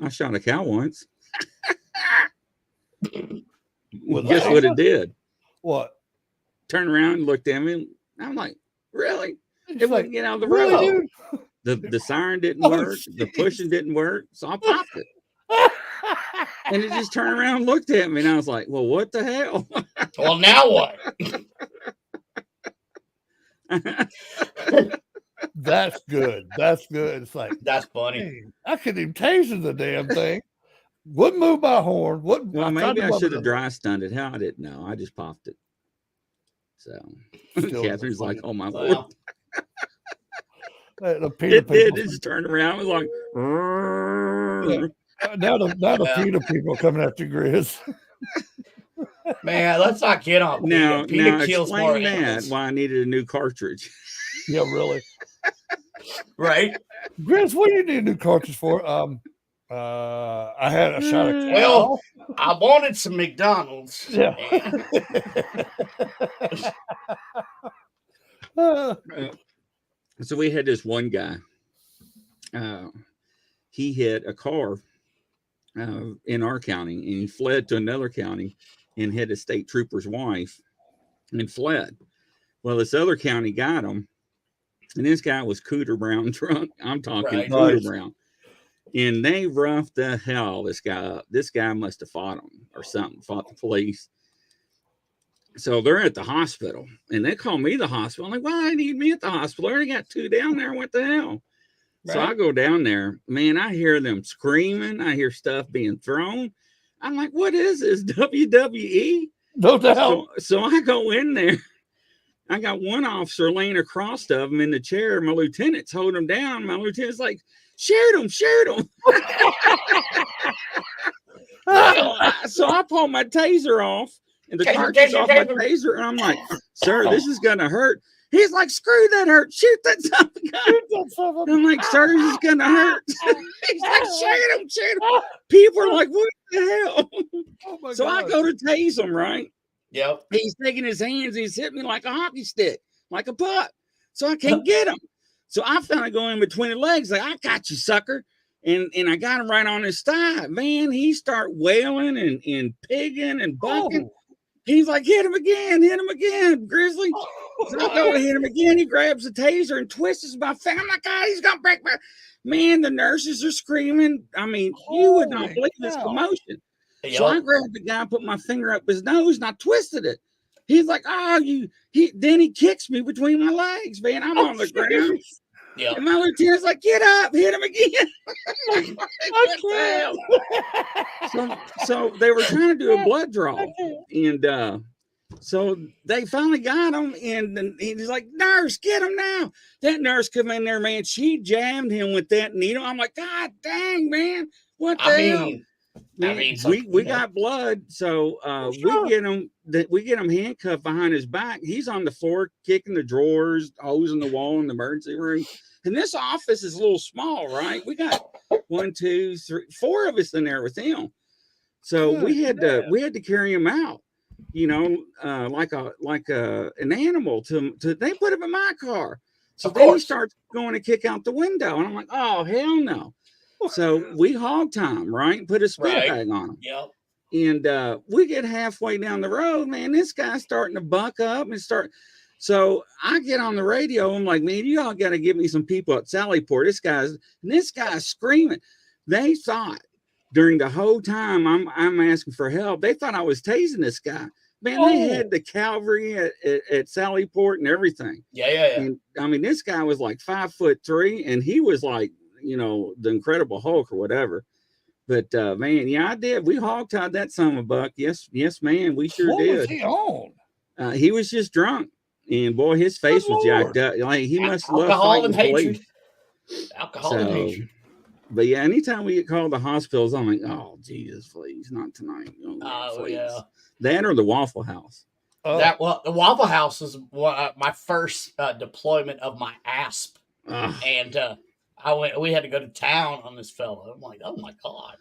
I shot a cow once. Guess what it did? What? Turned around and looked at me. And I'm like, really? It wouldn't get out of the road. The siren didn't work. The pushing didn't work. So I popped it. And it just turned around and looked at me, and I was like, well, what the hell? Well, now what? That's good. That's good. It's like, That's funny. hey, I couldn't even taste the damn thing. Wouldn't move my horn. Wouldn't. Well, tried maybe to I rub should it have up. dry stunned it. Hell, I didn't know. I just popped it. So Still Catherine's like, oh my Lord. Well, The PETA It did. people. It just turned around. It was like, "Rrrr." Now the Yeah. PETA people coming after Grizz. man, let's not get on PETA. Now PETA kills more explain that animals. why I needed a new cartridge. Yeah, really. Right? Grizz, what do you need a new cartridge for? I had a shot of Well, I wanted some McDonald's. yeah. So we had this one guy. He hit a car in our county, and he fled to another county and hit a state trooper's wife and fled. Well, this other county got him, and this guy was Cooter Brown drunk. I'm talking Right. Cooter Nice. Brown. And they roughed the hell this guy up. This guy must have fought him or something, fought the police. So they're at the hospital, and they call me the hospital. I'm like, why they need me at the hospital? I already got 2 down there. What the hell? So I Right. go down there. Man, I hear them screaming. I hear stuff being thrown. I'm like, what is this, WWE? No doubt. So I go in there. I got one officer laying across of him in the chair. My lieutenant's holding him down. My lieutenant's like, shoot him, shoot him. So I pull my taser off, and the Taser, cartridge taser, off my taser. taser, and I'm like, sir, this is gonna hurt. He's like, screw that hurt. Shoot that son of a gun. I'm like, sir, this is gonna hurt. He's like, shoot him, shoot him. People are like, what the hell? Oh my So I God. go to tase him, right? Yep. He's taking his hands, he's hitting me like a hockey stick, like a puck. So I can't get him. So I finally go in between the legs, like, I got you, sucker. And I got him right on his thigh. Man, he start wailing and pigging and bucking. Oh. He's like, hit him again, Grizzly. So I go to hit him again. He grabs the taser and twists my finger. I'm like, God, he's gonna break my man. The nurses are screaming. I mean, you would not Holy believe this cow. commotion. So I Yep. grabbed the guy, put my finger up his nose, and I twisted it. He's like, oh, then he kicks me between my legs, man. I'm on the ground. Yep. And my lieutenant's like, get up, hit him again. What the hell? So they were trying to do a blood draw. And so they finally got him, and then he's like, nurse, get him now. That nurse come in there, man. She jammed him with that needle. I'm like, God dang, man. What the I hell? mean, Man, some- we got blood, so Sure. we get him handcuffed behind his back. He's on the floor kicking the drawers, hosing the wall in the emergency room. And this office is a little small, right? We got 1, 2, 3, 4 of us in there with him. So Good we had man. to carry him out, you know, like an animal. To they put him in my car. So Of then he course. starts going to kick out the window, and I'm like, oh hell no. So we hog time, right? Put a spit Right. bag on him. Yep. And we get halfway down the road, man. This guy's starting to buck up and start. So I get on the radio. I'm like, man, you all got to give me some people at Sallyport. This guy's screaming. They thought during the whole time I'm asking for help, they thought I was tasing this guy. Man, they Oh. had the cavalry at Sallyport and everything. Yeah. And I mean, this guy was like 5'3", and he was like, you know, the Incredible Hulk or whatever. But man, yeah, I did. We hog-tied that son of a buck. Yes, man, we sure What was did. he on? He was just drunk, and boy, his face was Lord. jacked up. Like he must love Alcohol and fighting hatred. police. Alcohol and So, hatred. but yeah, anytime we get called to hospitals, I'm like, oh Jesus, please, not tonight. Oh, Please. yeah. That or the Waffle House. Oh, The Waffle House was my first deployment of my ASP, Ugh. and we had to go to town on this fellow. I'm like, oh my God.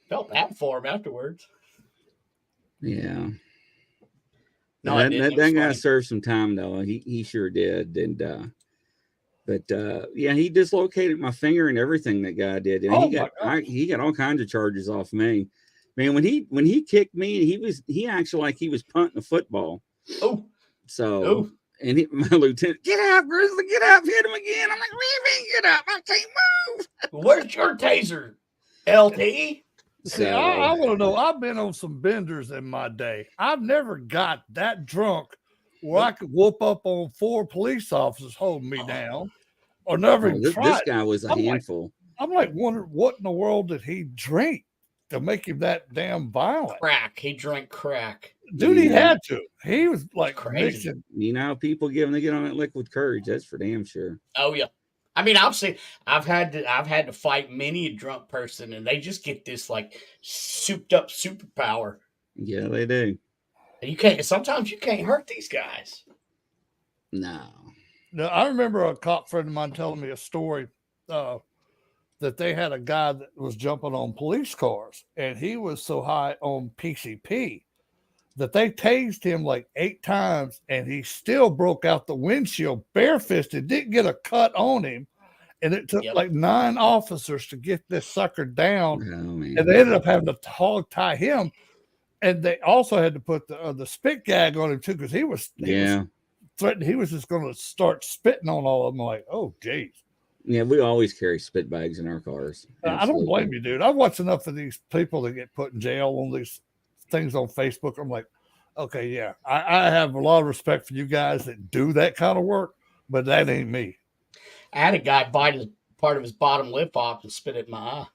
Felt bad for him afterwards. Yeah. No, I that didn't. It that was guy funny. served some time though. He sure did. And but yeah, he dislocated my finger and everything. That guy did. And Oh, he got my gosh. he got all kinds of charges off me. Man, when he kicked me, he actually like he was punting a football. Oh, So oh. and my lieutenant, get out, Grizzly, get up, hit him again. I'm like, what do you mean, get up? I can't move. Where's your taser, LT? See, So I want to know. I've been on some benders in my day. I've never got that drunk where I could whoop up on 4 police officers holding me down, or never even this tried. guy was a I'm like- handful. I'm like wondering what in the world did he drink to make him that damn violent? Crack. He drank crack. Dude, he Yeah. had to. He was like Crazy. mixing. You know, people giving to get on that liquid courage. That's for damn sure. Oh yeah. I mean, I've had to fight many a drunk person, and they just get this like souped up superpower. Yeah, they do. And sometimes you can't hurt these guys. No. Now, I remember a cop friend of mine telling me a story that they had a guy that was jumping on police cars, and he was so high on PCP that they tased him like 8 times, and he still broke out the windshield barefisted, didn't get a cut on him. And it took like 9 officers to get this sucker down. Oh, man. And they ended up having to hog tie him. And they also had to put the spit gag on him too, because he was threatened. He was just going to start spitting on all of them. Like, oh, geez. Yeah, we always carry spit bags in our cars. I don't blame you, dude. I watch enough of these people that get put in jail on these things on Facebook. I'm like, okay, yeah, I have a lot of respect for you guys that do that kind of work, but that ain't me. I had a guy bite part of his bottom lip off and spit it in my eye.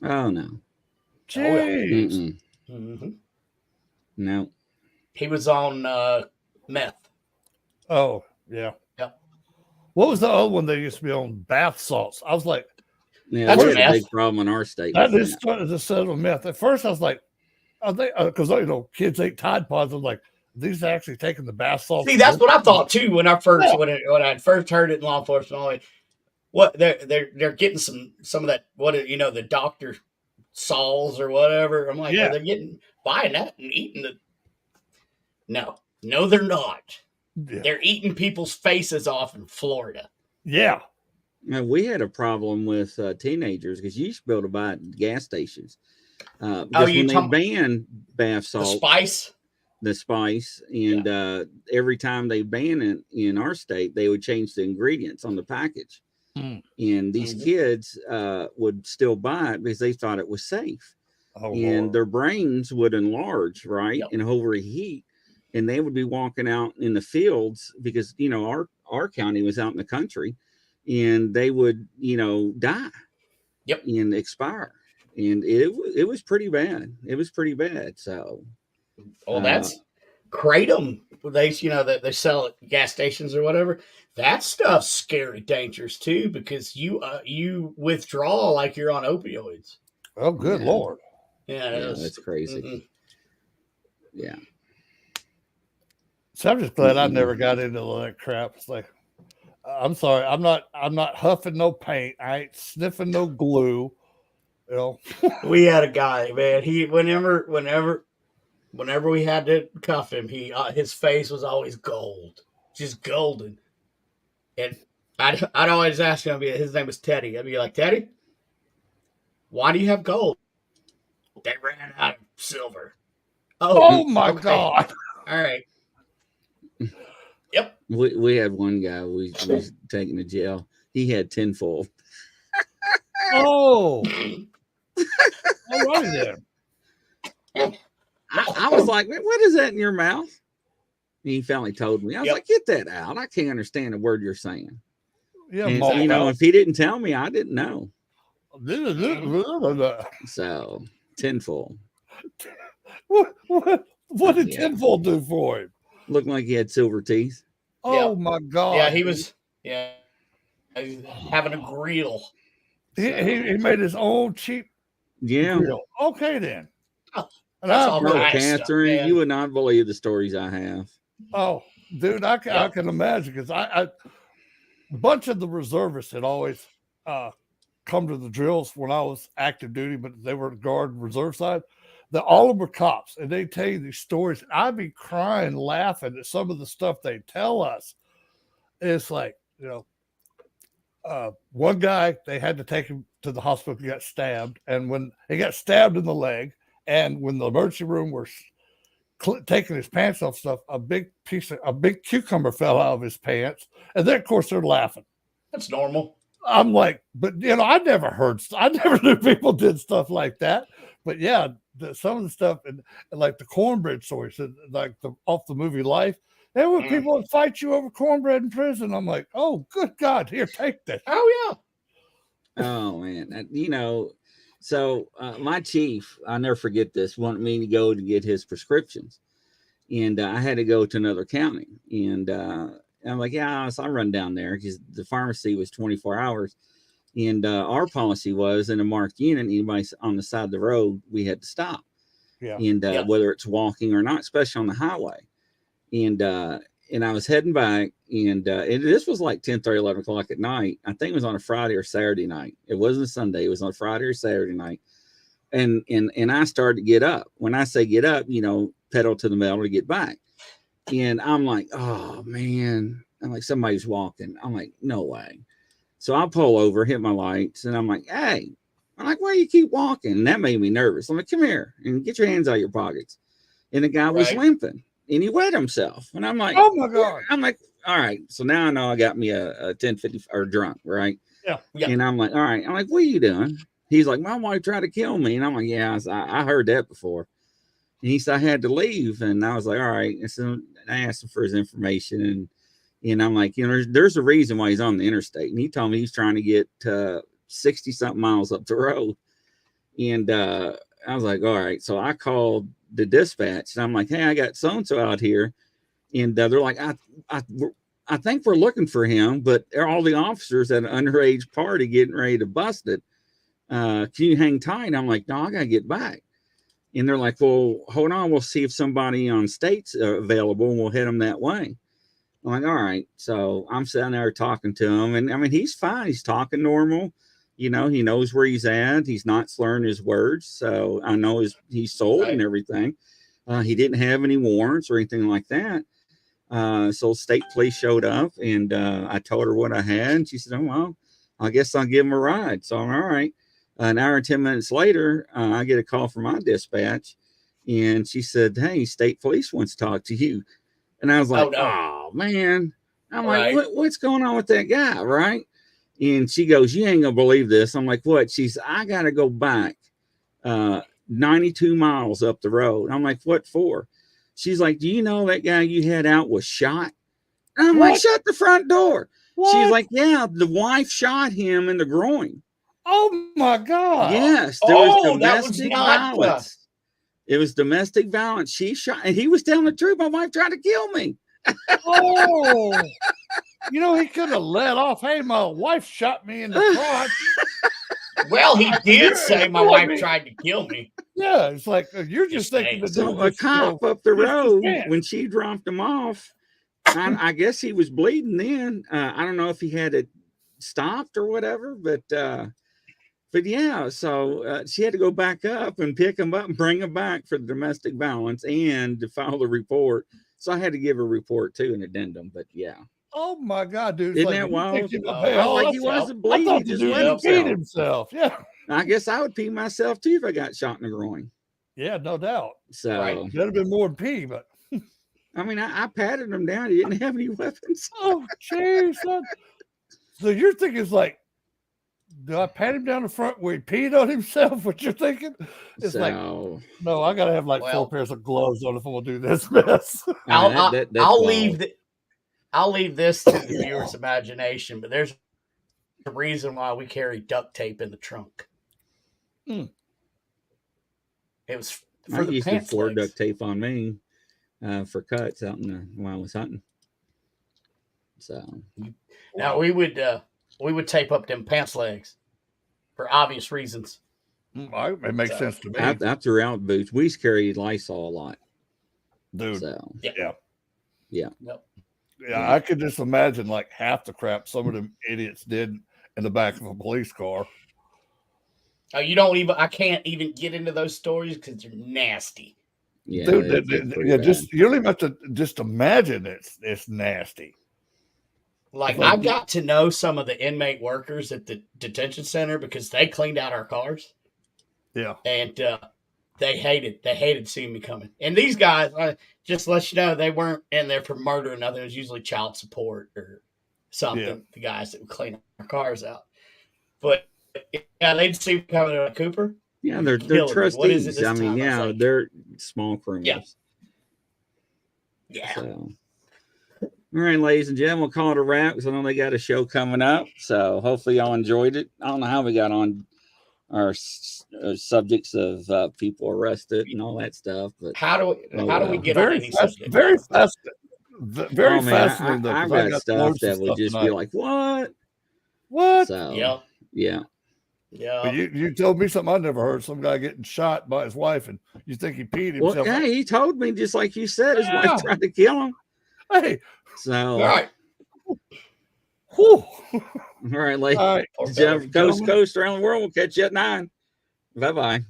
Oh, no. Jeez. Mm-hmm. No. He was on meth. Oh, yeah. Yep. What was the other one that used to be on? Bath salts. I was like, Yeah, That's that's a meth. big problem in our state. that with is starting to settle meth. At first, I was like, are they? Because kids ate Tide Pods. I'm like, these are actually taking the bath salts. See, that's what I thought too when I first when I first heard it in law enforcement. I'm like, what they're getting some of that the Dr. Sauls or whatever. I'm like, Yeah. they're buying that and eating it. No, they're not. Yeah. They're eating people's faces off in Florida. Yeah. Now, we had a problem with teenagers because you used to be able to buy it at gas stations. Because you when they banned bath The salt, spice. the spice, and every time they ban it in our state, they would change the ingredients on the package. Mm. And these kids would still buy it because they thought it was safe. Oh, And Lord. their brains would enlarge, right? Yep. And overheat. And they would be walking out in the fields because, our county was out in the country, and they would, die. Yep. And expire. And it was pretty bad. It was pretty bad. So, Well, that's kratom. They sell at gas stations or whatever. That stuff's scary, dangerous too, because you withdraw like you're on opioids. Oh, good Yeah. Lord. Yeah, yeah, that's crazy. Mm-mm. Yeah. So I'm just glad I never got into that crap. It's like, I'm sorry, I'm not huffing no paint. I ain't sniffing no glue. We had a guy, man. He whenever we had to cuff him, his face was always gold, just golden. And I'd always ask him. His name was Teddy. I'd be like, Teddy, why do you have gold? They ran out of silver. Oh my okay. God. All right. Yep. We had one guy we was taken to jail. He had tinfoil. Oh. All right then. I was like, what is that in your mouth? And he finally told me. I was Yep. like, get that out. I can't understand a word you're saying. Yeah, And, Mark. if he didn't tell me, I didn't know. What So tinfoil. did Yeah. tinfoil do for him? Looked like he had silver teeth. Oh my God. Yeah, he was. Yeah, he was having a grill. He made his own cheap Yeah. grill. Okay then. Oh, And that's I- all Oh, right. Nice stuff, Catherine, man. you would not believe the stories I have. Oh, dude, I can imagine because a bunch of the reservists had always come to the drills when I was active duty, but they were guard reserve side. All of them were cops, and they tell you these stories. I'd be crying, laughing at some of the stuff they tell us. It's like, one guy, they had to take him to the hospital. He got stabbed, and when he got stabbed in the leg, and when the emergency room was taking his pants off, stuff, a big cucumber fell out of his pants, and then of course they're laughing. That's normal. I'm like, but I never knew people did stuff like that. But yeah, some of the stuff and like the cornbread stories, like off the movie Life, there were people that fight you over cornbread in prison. I'm like, oh, good God, here, take this. Oh yeah. Oh man, so my chief, I'll never forget this, wanted me to go to get his prescriptions, and I had to go to another county, and I'm like, yeah, so I run down there because the pharmacy was 24 hours. And our policy was in a marked unit, anybody on the side of the road, we had to stop. Yeah. And whether it's walking or not, especially on the highway. And I was heading back, and this was like 10:30, 11 o'clock at night. I think it was on a Friday or Saturday night. It wasn't a Sunday. It was on a Friday or Saturday night. And I started to get up. When I say get up, pedal to the metal to get back. And I'm like, oh, man. I'm like, somebody's walking. I'm like, no way. So I pull over, hit my lights, and I'm like, hey, why do you keep walking? And that made me nervous. I'm like, come here and get your hands out of your pockets. And the guy was limping, and he wet himself. And I'm like, oh my God. I'm like, all right. So now I know I got me a 1050 or drunk, right? Yeah. And I'm like, all right. I'm like, what are you doing? He's like, my wife tried to kill me. And I'm like, yeah, I heard that before. And he said I had to leave. And I was like, all right. And so I asked him for his information, and I'm like, there's a reason why he's on the interstate. And he told me he's trying to get 60 something miles up the road. And I was like, all right. So I called the dispatch, and I'm like, hey, I got so-and-so out here. And they're like, I think we're looking for him, but all the officers at an underage party getting ready to bust it. Can you hang tight? I'm like, no, I got to get back. And they're like, well, hold on. We'll see if somebody on state's available, and we'll head them that way. I'm like, all right. So I'm sitting there talking to him, and I mean, he's fine. He's talking normal. He knows where he's at. He's not slurring his words. So I know he's sold and everything. He didn't have any warrants or anything like that. So state police showed up, and I told her what I had, and she said, oh, well, I guess I'll give him a ride. So I'm all right. An hour and 10 minutes later, I get a call from my dispatch, and she said, hey, state police wants to talk to you. And I was like, oh man. I'm like, what's going on with that guy? Right. And she goes, you ain't gonna believe this. I'm like, what? I got to go back 92 miles up the road. I'm like, what for? She's like, do you know that guy you had out was shot? And I'm like, shut the front door. What? She's like, yeah, the wife shot him in the groin. Oh my God. Yes. There was domestic violence. It was domestic violence. She shot, and he was telling the truth. My wife tried to kill me. Oh, he could have let off. Hey, my wife shot me in the front. Well, he did say my wife tried to kill me. Yeah, it's like you're just thinking a cop up the road when she dropped him off. I guess he was bleeding then. I don't know if he had it stopped or whatever, but yeah, so she had to go back up and pick him up and bring him back for the domestic violence and to file the report. So I had to give a report too, an addendum. But yeah. Oh my God, dude! Isn't that wild? Like he wasn't bleeding, he just wet himself. Yeah. I guess I would pee myself too if I got shot in the groin. Yeah, no doubt. So that'd have been more than pee, but I mean, I patted him down. He didn't have any weapons. Oh, jeez. So you're thinking it's like, do I pat him down the front where he peed on himself? What you're thinking? It's like, no, I got to have 4 pairs of gloves on if I'm going to do this mess. I'll leave this to the viewer's imagination, but there's a reason why we carry duct tape in the trunk. It was for the pants legs. Duct tape on me for cuts out while I was hunting. So now we would tape up them pants legs for obvious reasons. It makes sense to me. I threw out boots. We used to carry Lysol a lot, dude. So yeah. Yep. Yeah, I could just imagine like half the crap some of them idiots did in the back of a police car. Oh, I can't even get into those stories because they're nasty. Yeah, dude, you don't even have to just imagine it's nasty. Like I got to know some of the inmate workers at the detention center because they cleaned out our cars. Yeah. And they hated seeing me coming. And these guys, just to let you know, they weren't in there for murder or nothing. It was usually child support or something. Yeah. The guys that would clean our cars out. But yeah, they'd see me coming to Cooper. Yeah, they're killing me. What is it trustees. this I mean, time? I was yeah, like, they're small criminals. yeah. So, all right, ladies and gentlemen, we'll call it a wrap because I know they got a show coming up. So hopefully y'all enjoyed it. I don't know how we got on our subjects of people arrested and all that stuff, but How do we get on any subject? Very fascinating. Very oh, man, fascinating though. I've 'cause I got stuff loads of that would just be tonight. like, what? What? So, Yep. yeah. Yeah. But you told me something I never heard. Some guy getting shot by his wife, and you think he peed Well, himself. yeah, he told me just like you said, his Yeah. wife tried to kill him. Hey, So, All right. whew. all right, ladies All right. and gentlemen, coast to coast around the world. We'll catch you at 9. Bye-bye.